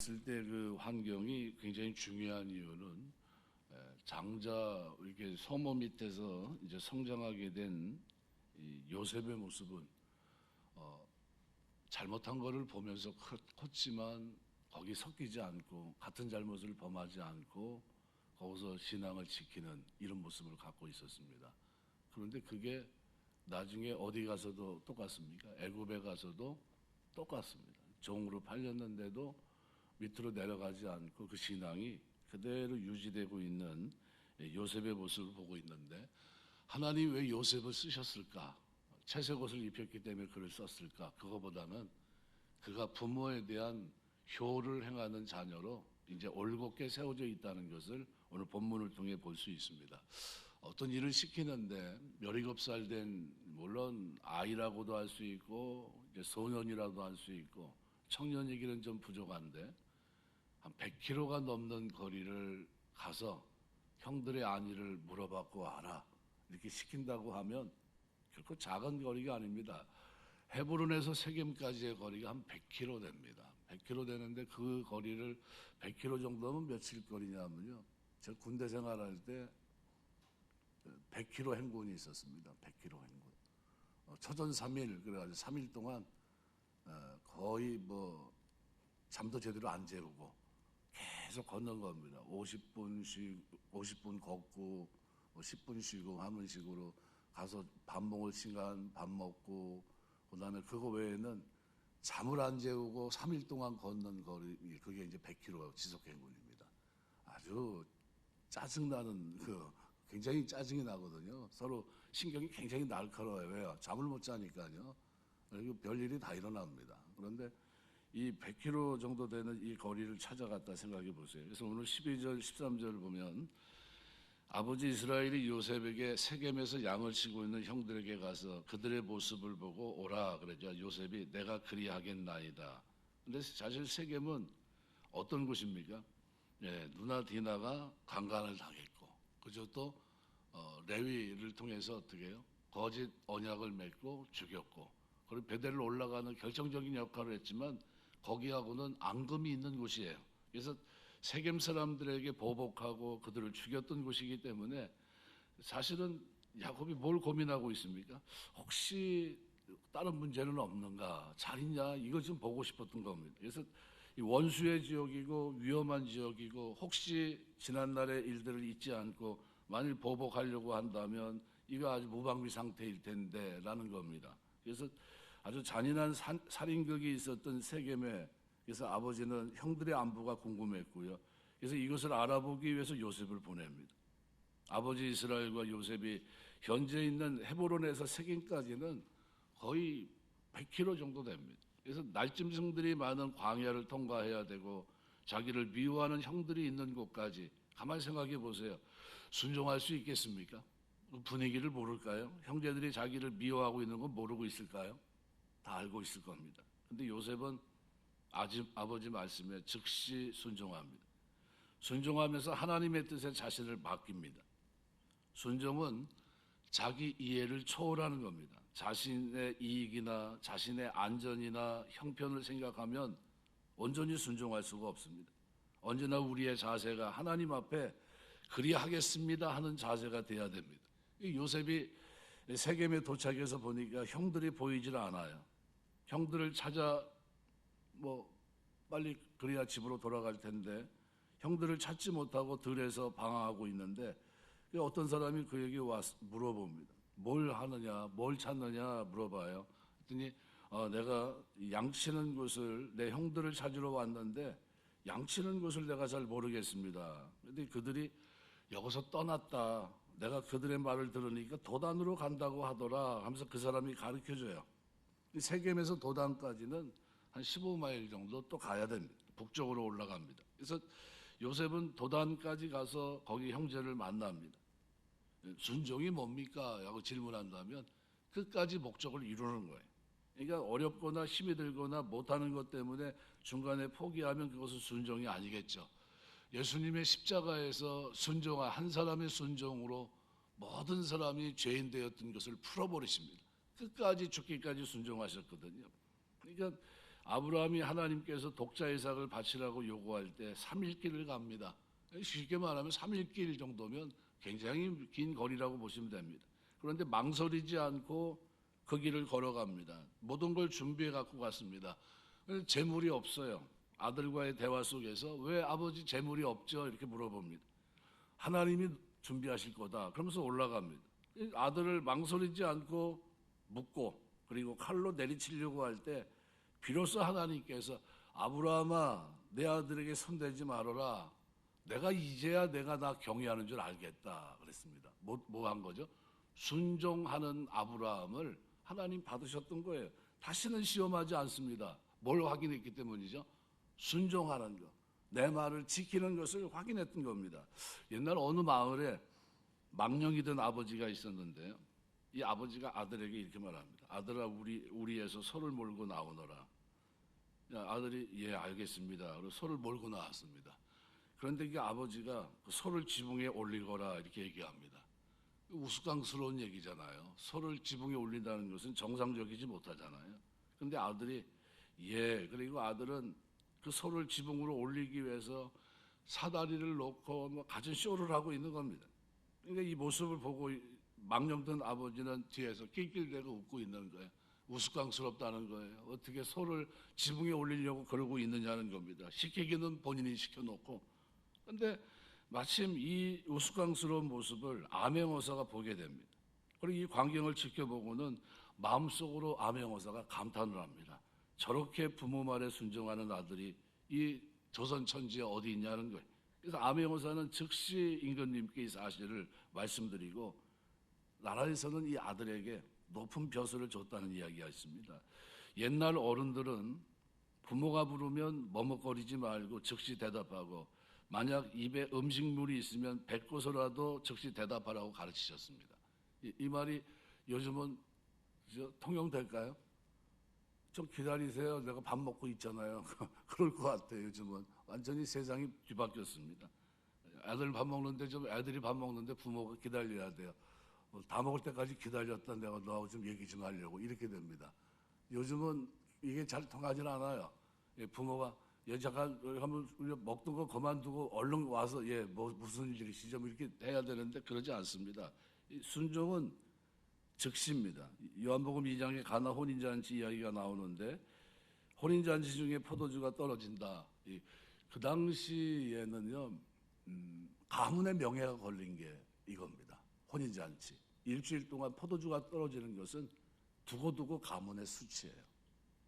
있을 때 그 환경이 굉장히 중요한 이유는 장자 이렇게 소모 밑에서 이제 성장하게 된 이 요셉의 모습은 잘못한 거를 보면서 컸지만 거기 섞이지 않고 같은 잘못을 범하지 않고 거기서 신앙을 지키는 이런 모습을 갖고 있었습니다. 그런데 그게 나중에 어디 가서도 똑같습니까? 애굽에 가서도 똑같습니다. 종으로 팔렸는데도 밑으로 내려가지 않고 그 신앙이 그대로 유지되고 있는 요셉의 모습을 보고 있는데, 하나님 왜 요셉을 쓰셨을까? 채색 옷을 입혔기 때문에 그를 썼을까? 그거보다는 그가 부모에 대한 효를 행하는 자녀로 이제 올곧게 세워져 있다는 것을 오늘 본문을 통해 볼 수 있습니다. 어떤 일을 시키는데 17살 된, 물론 아이라고도 할 수 있고 이제 소년이라도 할 수 있고 청년이기는 좀 부족한데, 한 100km가 넘는 거리를 가서 형들의 안위를 물어봤고 와라 이렇게 시킨다고 하면 결코 작은 거리가 아닙니다. 헤브론에서 세겜까지의 거리가 한 100km 됩니다. 100km 되는데 그 거리를 100km 정도면 며칠 거리냐면요, 저 군대 생활할 때 100km 행군이 있었습니다. 100km 행군. 초전 3일, 그래가지고 3일 동안 거의 뭐 잠도 제대로 안 재우고 계속 걷는 겁니다. 50분 걷고 10분 쉬고 하는 식으로 가서 밥 먹을 시간 밥 먹고, 그다음에 그거 외에는 잠을 안 재우고 3일 동안 걷는 거리, 그게 이제 100km 지속 행군입니다. 아주 짜증나는, 굉장히 짜증이 나거든요. 서로 신경이 굉장히 날카로워요. 왜요? 잠을 못 자니까요. 그리고 별일이 다 일어납니다. 그런데 이 100km 정도 되는 이 거리를 찾아갔다 생각해 보세요. 그래서 오늘 12절, 13절 보면 아버지 이스라엘이 요셉에게 세겜에서 양을 치고 있는 형들에게 가서 그들의 모습을 보고 오라 그러자 요셉이 내가 그리하겠나이다. 근데 사실 세겜은 어떤 곳입니까? 누나 디나가 강간을 당했고, 그저 또 레위를 통해서 어떻게 해요? 거짓 언약을 맺고 죽였고, 그리고 베델로 올라가는 결정적인 역할을 했지만 거기하고는 앙금이 있는 곳이에요. 그래서 세겜 사람들에게 보복하고 그들을 죽였던 곳이기 때문에 사실은 야곱이 뭘 고민하고 있습니까? 혹시 다른 문제는 없는가? 잘 있냐? 이거 좀 보고 싶었던 겁니다. 그래서 이 원수의 지역이고 위험한 지역이고, 혹시 지난날의 일들을 잊지 않고 만일 보복하려고 한다면 이거 아주 무방비 상태일 텐데 라는 겁니다. 그래서 아주 잔인한 살인극이 있었던 세겜에, 그래서 아버지는 형들의 안부가 궁금했고요. 그래서 이것을 알아보기 위해서 요셉을 보냅니다. 아버지 이스라엘과 요셉이 현재 있는 헤브론에서 세겜까지는 거의 100km 정도 됩니다. 그래서 날짐승들이 많은 광야를 통과해야 되고 자기를 미워하는 형들이 있는 곳까지, 가만히 생각해 보세요. 순종할 수 있겠습니까? 분위기를 모를까요? 형제들이 자기를 미워하고 있는 건 모르고 있을까요? 다 알고 있을 겁니다. 근데 요셉은 아버지 말씀에 즉시 순종합니다. 순종하면서 하나님의 뜻에 자신을 맡깁니다. 순종은 자기 이해를 초월하는 겁니다. 자신의 이익이나 자신의 안전이나 형편을 생각하면 온전히 순종할 수가 없습니다. 언제나 우리의 자세가 하나님 앞에 그리하겠습니다 하는 자세가 돼야 됩니다. 요셉이 세겜에 도착해서 보니까 형들이 보이질 않아요. 형들을 찾아 빨리 그래야 집으로 돌아갈 텐데 형들을 찾지 못하고 들에서 방황하고 있는데, 어떤 사람이 그에게 와서 물어봅니다. 뭘 하느냐, 뭘 찾느냐 물어봐요. 그랬더니 내가 양치는 곳을, 내 형들을 찾으러 왔는데 양치는 곳을 내가 잘 모르겠습니다. 그런데 그들이 여기서 떠났다. 내가 그들의 말을 들으니까 도단으로 간다고 하더라 하면서 그 사람이 가르쳐줘요. 세겜에서 도단까지는 한 15마일 정도 또 가야 됩니다. 북쪽으로 올라갑니다. 그래서 요셉은 도단까지 가서 거기 형제를 만납니다. 순종이 뭡니까? 라고 질문한다면 끝까지 목적을 이루는 거예요. 그러니까 어렵거나 힘이 들거나 못하는 것 때문에 중간에 포기하면 그것은 순종이 아니겠죠. 예수님의 십자가에서 순종한 한 사람의 순종으로 모든 사람이 죄인 되었던 것을 풀어버리십니다. 끝까지 죽기까지 순종하셨거든요. 그러니까 아브라함이 하나님께서 독자 이삭을 바치라고 요구할 때 3일길을 갑니다. 쉽게 말하면 3일길 정도면 굉장히 긴 거리라고 보시면 됩니다. 그런데 망설이지 않고 그 길을 걸어갑니다. 모든 걸 준비해 갖고 갔습니다. 재물이 없어요. 아들과의 대화 속에서 왜 아버지 재물이 없죠? 이렇게 물어봅니다. 하나님이 준비하실 거다. 그러면서 올라갑니다. 아들을 망설이지 않고 묻고 그리고 칼로 내리치려고 할 때 비로소 하나님께서 아브라함아 내 아들에게 손대지 말아라. 내가 이제야 내가 나 경외하는 줄 알겠다 그랬습니다. 뭐 한 거죠? 순종하는 아브라함을 하나님 받으셨던 거예요. 다시는 시험하지 않습니다. 뭘 확인했기 때문이죠? 순종하는 것. 내 말을 지키는 것을 확인했던 겁니다. 옛날 어느 마을에 망령이 된 아버지가 있었는데요. 이 아버지가 아들에게 이렇게 말합니다. 아들아 우리에서 소를 몰고 나오너라. 아들이 예 알겠습니다. 그리고 소를 몰고 나왔습니다. 그런데 이게 아버지가 그 소를 지붕에 올리거라 이렇게 얘기합니다. 우스꽝스러운 얘기잖아요. 소를 지붕에 올린다는 것은 정상적이지 못하잖아요. 그런데 아들이 예 그리고 아들은 그 소를 지붕으로 올리기 위해서 사다리를 놓고 뭐 갖은 쇼를 하고 있는 겁니다. 그러니까 이 모습을 보고 망령된 아버지는 뒤에서 낄낄대고 웃고 있는 거예요. 우스꽝스럽다는 거예요. 어떻게 소를 지붕에 올리려고 그러고 있느냐는 겁니다. 시키기는 본인이 시켜놓고. 그런데 마침 이 우스꽝스러운 모습을 암행어사가 보게 됩니다. 그리고 이 광경을 지켜보고는 마음속으로 암행어사가 감탄을 합니다. 저렇게 부모 말에 순종하는 아들이 이 조선 천지에 어디 있냐는 거예요. 그래서 암행어사는 즉시 임금님께 이 사실을 말씀드리고 나라에서는 이 아들에게 높은 벼슬을 줬다는 이야기가 있습니다. 옛날 어른들은 부모가 부르면 머뭇거리지 말고 즉시 대답하고 만약 입에 음식물이 있으면 뱉고서라도 즉시 대답하라고 가르치셨습니다. 이 말이 요즘은 통용될까요? 좀 기다리세요. 내가 밥 먹고 있잖아요. 그럴 것 같아요. 요즘은 완전히 세상이 뒤바뀌었습니다. 애들이 밥 먹는데 부모가 기다려야 돼요. 다 먹을 때까지 기다렸다. 내가 너하고 좀 얘기 좀 하려고 이렇게 됩니다. 요즘은 이게 잘 통하지 않아요. 부모가 잠깐 한번 먹던 거 그만두고 얼른 와서 무슨 일이시죠? 이렇게 해야 되는데 그러지 않습니다. 순종은 즉시입니다. 요한복음 2장에 가나 혼인잔치 이야기가 나오는데 혼인잔치 중에 포도주가 떨어진다. 그 당시에는요 가문의 명예가 걸린 게 이겁니다. 혼인잔치. 일주일 동안 포도주가 떨어지는 것은 두고두고 가문의 수치예요.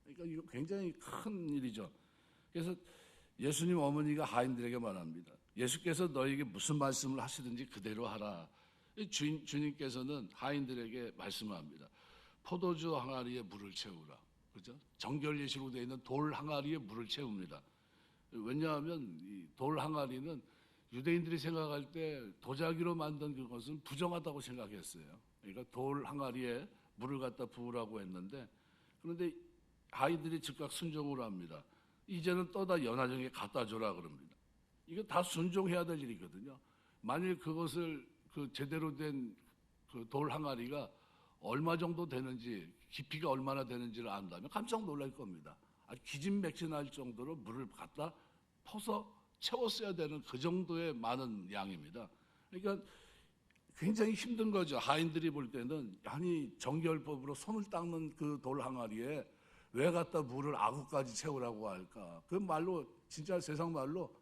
그러니까 이거 굉장히 큰 일이죠. 그래서 예수님 어머니가 하인들에게 말합니다. 예수께서 너에게 무슨 말씀을 하시든지 그대로 하라. 주님께서는 하인들에게 말씀합니다. 포도주 항아리에 물을 채우라. 그죠? 정결 예시로 되어 있는 돌 항아리에 물을 채웁니다. 왜냐하면 이 돌 항아리는 유대인들이 생각할 때 도자기로 만든 그것은 부정하다고 생각했어요. 그러니까 돌 항아리에 물을 갖다 부으라고 했는데 그런데 아이들이 즉각 순종을 합니다. 이제는 떠다 연화정에 갖다 줘라 그럽니다. 이거 다 순종해야 될 일이거든요. 만일 그것을 그 제대로 된 그 돌 항아리가 얼마 정도 되는지 깊이가 얼마나 되는지를 안다면 깜짝 놀랄 겁니다. 기진맥진할 정도로 물을 갖다 퍼서 채웠어야 되는 그 정도의 많은 양입니다. 그러니까 굉장히 힘든 거죠. 하인들이 볼 때는 아니 정결법으로 손을 닦는 그 돌 항아리에 왜 갖다 물을 아구까지 채우라고 할까? 그 말로 진짜 세상 말로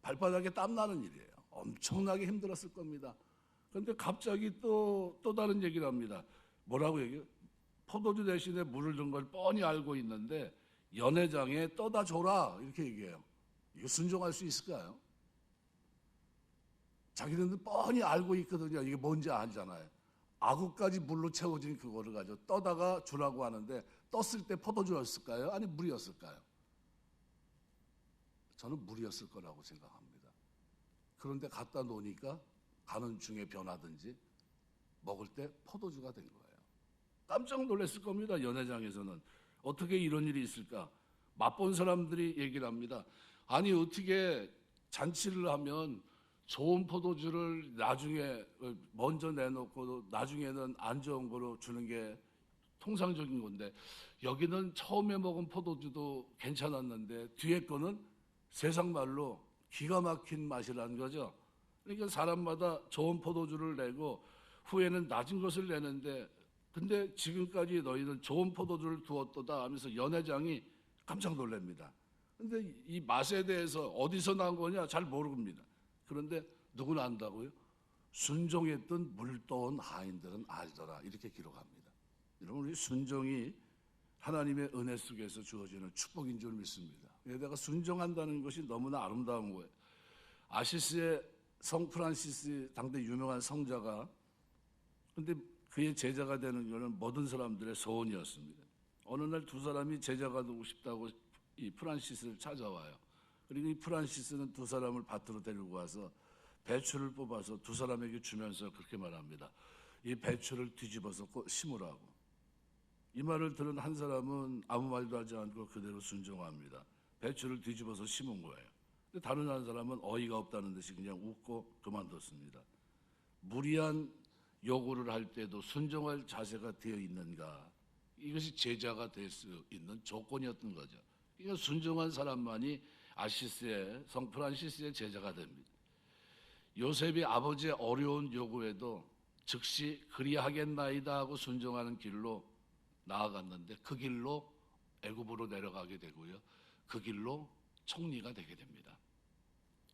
발바닥에 땀 나는 일이에요. 엄청나게 힘들었을 겁니다. 그런데 갑자기 또 다른 얘기를 합니다. 뭐라고 얘기해요? 포도주 대신에 물을 준 걸 뻔히 알고 있는데 연회장에 떠다 줘라 이렇게 얘기해요. 이거 순종할 수 있을까요? 자기들은 뻔히 알고 있거든요. 이게 뭔지 아잖아요. 아구까지 물로 채워진 그거를 가지고 떠다가 주라고 하는데 떴을 때 포도주였을까요? 아니 물이었을까요? 저는 물이었을 거라고 생각합니다. 그런데 갖다 놓으니까 가는 중에 변하든지 먹을 때 포도주가 된 거예요. 깜짝 놀랐을 겁니다. 연회장에서는. 어떻게 이런 일이 있을까? 맛본 사람들이 얘기를 합니다. 아니 어떻게 잔치를 하면 좋은 포도주를 나중에 먼저 내놓고 나중에는 안 좋은 거로 주는 게 통상적인 건데 여기는 처음에 먹은 포도주도 괜찮았는데 뒤에 거는 세상 말로 기가 막힌 맛이라는 거죠. 그러니까 사람마다 좋은 포도주를 내고 후에는 낮은 것을 내는데, 근데 지금까지 너희는 좋은 포도주를 두었도다 하면서 연회장이 깜짝 놀랍니다. 근데 이 맛에 대해서 어디서 난 거냐 잘 모릅니다. 그런데 누구나 안다고요? 순종했던 물떠온 하인들은 알더라, 이렇게 기록합니다. 여러분, 우리 순종이 하나님의 은혜 속에서 주어지는 축복인 줄 믿습니다. 내가 순종한다는 것이 너무나 아름다운 거예요. 아시스의 성 프란시스, 당대 유명한 성자가, 근데 그의 제자가 되는 것은 모든 사람들의 소원이었습니다. 어느 날 두 사람이 제자가 되고 싶다고 이 프란시스를 찾아와요. 그리고 이 프란시스는 두 사람을 밭으로 데리고 와서 배추를 뽑아서 두 사람에게 주면서 그렇게 말합니다. 이 배추를 뒤집어서 심으라고. 이 말을 들은 한 사람은 아무 말도 하지 않고 그대로 순종합니다. 배추를 뒤집어서 심은 거예요. 근데 다른 한 사람은 어이가 없다는 듯이 그냥 웃고 그만뒀습니다. 무리한 요구를 할 때도 순종할 자세가 되어 있는가? 이것이 제자가 될 수 있는 조건이었던 거죠. 그러니까 순종한 사람만이 아시스의, 성 프란시스의 제자가 됩니다. 요셉이 아버지의 어려운 요구에도 즉시 그리하겠나이다 하고 순종하는 길로 나아갔는데, 그 길로 애굽으로 내려가게 되고요, 그 길로 총리가 되게 됩니다.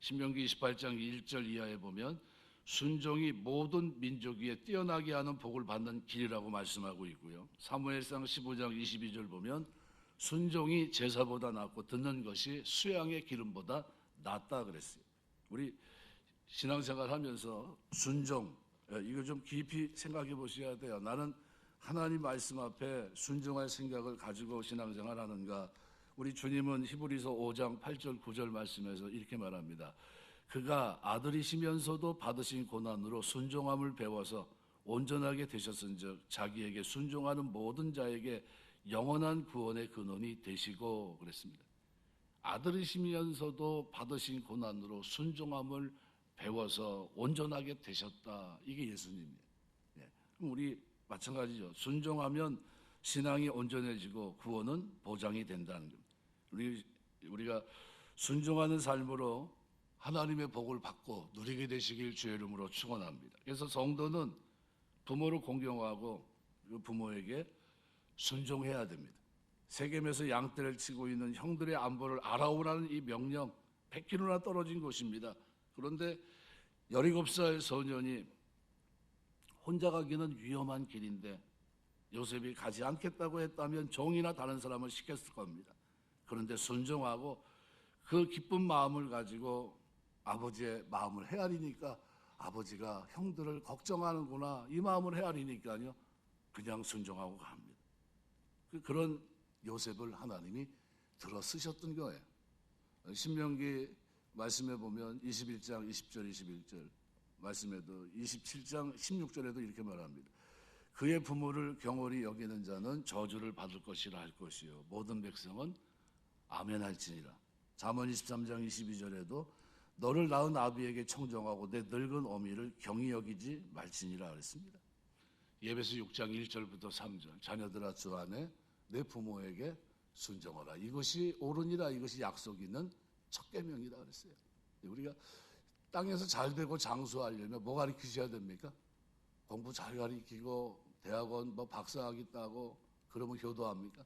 신명기 28장 1절 이하에 보면 순종이 모든 민족 위에 뛰어나게 하는 복을 받는 길이라고 말씀하고 있고요, 사무엘상 15장 22절 보면 순종이 제사보다 낫고 듣는 것이 수양의 기름보다 낫다 그랬어요. 우리 신앙생활 하면서 순종, 이거 좀 깊이 생각해 보셔야 돼요. 나는 하나님 말씀 앞에 순종할 생각을 가지고 신앙생활 하는가? 우리 주님은 히브리서 5장 8절 9절 말씀에서 이렇게 말합니다. 그가 아들이시면서도 받으신 고난으로 순종함을 배워서 온전하게 되셨은즉 자기에게 순종하는 모든 자에게 영원한 구원의 근원이 되시고 그랬습니다. 아들이시면서도 받으신 고난으로 순종함을 배워서 온전하게 되셨다. 이게 예수님이에요. 그럼 우리 마찬가지죠. 순종하면 신앙이 온전해지고 구원은 보장이 된다는 겁니다. 우리가 순종하는 삶으로 하나님의 복을 받고 누리게 되시길 주의 이름으로 축원합니다. 그래서 성도는 부모를 공경하고 그 부모에게 순종해야 됩니다. 세겜에서 양떼를 치고 있는 형들의 안보를 알아오라는 이 명령, 100km나 떨어진 곳입니다. 그런데 17살 소년이 혼자 가기는 위험한 길인데 요셉이 가지 않겠다고 했다면 종이나 다른 사람을 시켰을 겁니다. 그런데 순종하고 그 기쁜 마음을 가지고 아버지의 마음을 헤아리니까, 아버지가 형들을 걱정하는구나, 이 마음을 헤아리니까요, 그냥 순종하고 갑니다. 그런 요셉을 하나님이 들어 쓰셨던 거예요. 신명기 말씀에 보면 21장 20절 21절 말씀에도 27장 16절에도 이렇게 말합니다. 그의 부모를 경홀히 여기는 자는 저주를 받을 것이라 할 것이요 모든 백성은 아멘할지니라. 잠언 23장 22절에도 너를 낳은 아비에게 청정하고 내 늙은 어미를 경히 여기지 말지니라 그랬습니다. 예배서 6장 1절부터 3절 자녀들아 주 안에 내 부모에게 순종하라. 이것이 옳으니라. 이것이 약속 있는 첫 계명이라 그랬어요. 우리가 땅에서 잘 되고 장수하려면 뭐 가르치셔야 됩니까? 공부 잘 가르치고 대학원 뭐 박사학위 따고 그러면 효도합니까?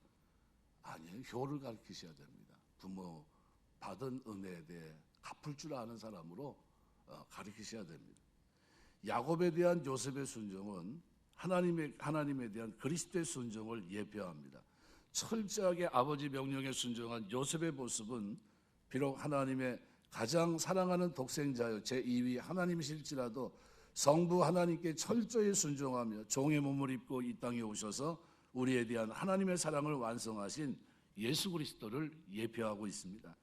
아니에요. 효를 가르치셔야 됩니다. 부모 받은 은혜에 대해 갚을 줄 아는 사람으로 가르치셔야 됩니다. 야곱에 대한 요셉의 순종은 하나님에 대한 그리스도의 순종을 예표합니다. 철저하게 아버지 명령에 순종한 요셉의 모습은 비록 하나님의 가장 사랑하는 독생자여 제2위 하나님이실지라도 성부 하나님께 철저히 순종하며 종의 몸을 입고 이 땅에 오셔서 우리에 대한 하나님의 사랑을 완성하신 예수 그리스도를 예표하고 있습니다.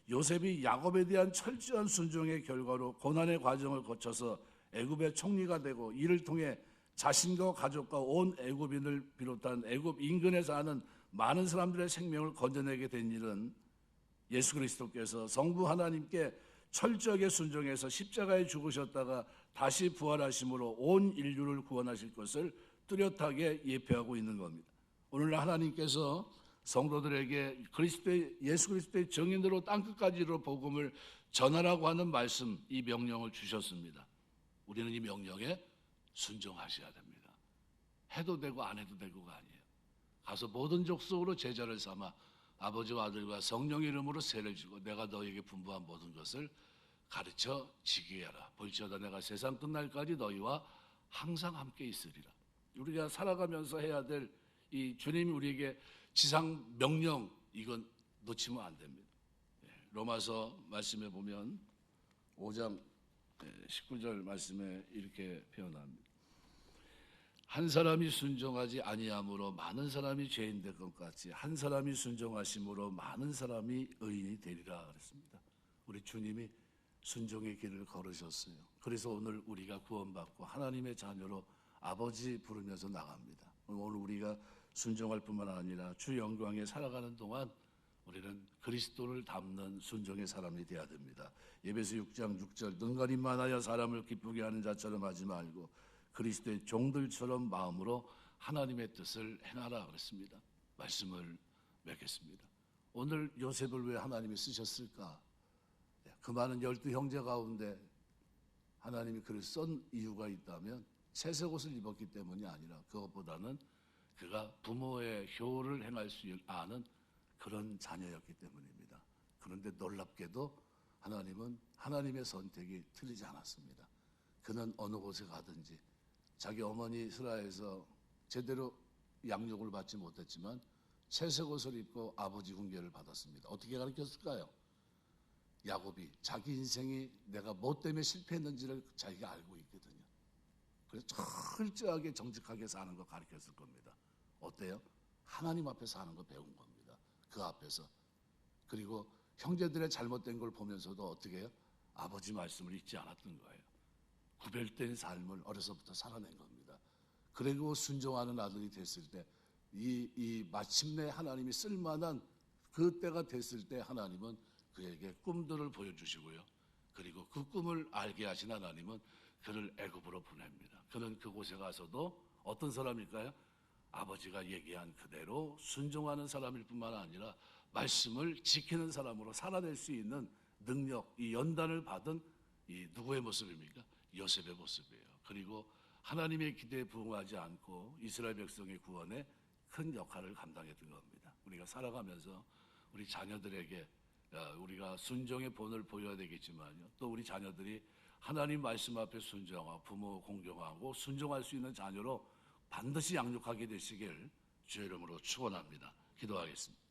요셉이 야곱에 대한 철저한 순종의 결과로 고난의 과정을 거쳐서 애굽의 총리가 되고 이를 통해 자신과 가족과 온 애굽인을 비롯한 애굽 인근에 사는 많은 사람들의 생명을 건져내게 된 일은 예수 그리스도께서 성부 하나님께 철저하게 순종해서 십자가에 죽으셨다가 다시 부활하심으로 온 인류를 구원하실 것을 뚜렷하게 예표하고 있는 겁니다. 오늘날 하나님께서 성도들에게 예수 그리스도의 정인으로 땅끝까지로 복음을 전하라고 하는 말씀, 이 명령을 주셨습니다. 우리는 이 명령에 순종하셔야 됩니다. 해도 되고 안 해도 되고가 아니에요. 가서 모든 족속으로 제자를 삼아 아버지와 아들과 성령의 이름으로 세를 주고 내가 너에게 분부한 모든 것을 가르쳐 지키게 하라. 볼지어다 내가 세상 끝날까지 너희와 항상 함께 있으리라. 우리가 살아가면서 해야 될 이 주님이 우리에게 지상 명령, 이건 놓치면 안 됩니다. 로마서 말씀에 보면 5장 19절 말씀에 이렇게 표현합니다. 한 사람이 순종하지 아니함으로 많은 사람이 죄인 될 것 같이 한 사람이 순종하심으로 많은 사람이 의인이 되리라 그랬습니다. 우리 주님이 순종의 길을 걸으셨어요. 그래서 오늘 우리가 구원받고 하나님의 자녀로 아버지 부르면서 나갑니다. 오늘 우리가 순종할 뿐만 아니라 주 영광에 살아가는 동안 우리는 그리스도를 닮는 순종의 사람이 되어야 됩니다. 에베소 6장 6절 능가리 많아야 사람을 기쁘게 하는 자처럼 하지 말고 그리스도의 종들처럼 마음으로 하나님의 뜻을 행하라 그랬습니다. 말씀을 맺겠습니다. 오늘 요셉을 왜 하나님이 쓰셨을까? 그 많은 12형제 가운데 하나님이 그를 쓴 이유가 있다면 채색 옷을 입었기 때문이 아니라 그것보다는 그가 부모의 효를 행할 수 아는 그런 자녀였기 때문입니다. 그런데 놀랍게도 하나님은 하나님의 선택이 틀리지 않았습니다. 그는 어느 곳에 가든지 자기 어머니 스라에서 제대로 양육을 받지 못했지만 채색 옷을 입고 아버지 훈계를 받았습니다. 어떻게 가르쳤을까요? 야곱이 자기 인생이 내가 뭐 때문에 실패했는지를 자기가 알고 있거든요. 그래서 철저하게 정직하게 사는 거 가르쳤을 겁니다. 어때요? 하나님 앞에서 하는 거 배운 겁니다. 그 앞에서. 그리고 형제들의 잘못된 걸 보면서도 어떻게 해요? 아버지 말씀을 잊지 않았던 거예요. 구별된 삶을 어려서부터 살아낸 겁니다. 그리고 순종하는 아들이 됐을 때 이 마침내 하나님이 쓸만한 그 때가 됐을 때 하나님은 그에게 꿈들을 보여주시고요. 그리고 그 꿈을 알게 하신 하나님은 그를 애굽으로 보냅니다. 그는 그곳에 가서도 어떤 사람일까요? 아버지가 얘기한 그대로 순종하는 사람일 뿐만 아니라 말씀을 지키는 사람으로 살아낼 수 있는 능력, 이 연단을 받은 이 누구의 모습입니까? 요셉의 모습이에요. 그리고 하나님의 기대에 부응하지 않고 이스라엘 백성의 구원에 큰 역할을 감당했던 겁니다. 우리가 살아가면서 우리 자녀들에게 우리가 순종의 본을 보여야 되겠지만요. 또 우리 자녀들이 하나님 말씀 앞에 순종하고 부모 공경하고 순종할 수 있는 자녀로 반드시 양육하게 되시길 주의 이름으로 축원합니다. 기도하겠습니다.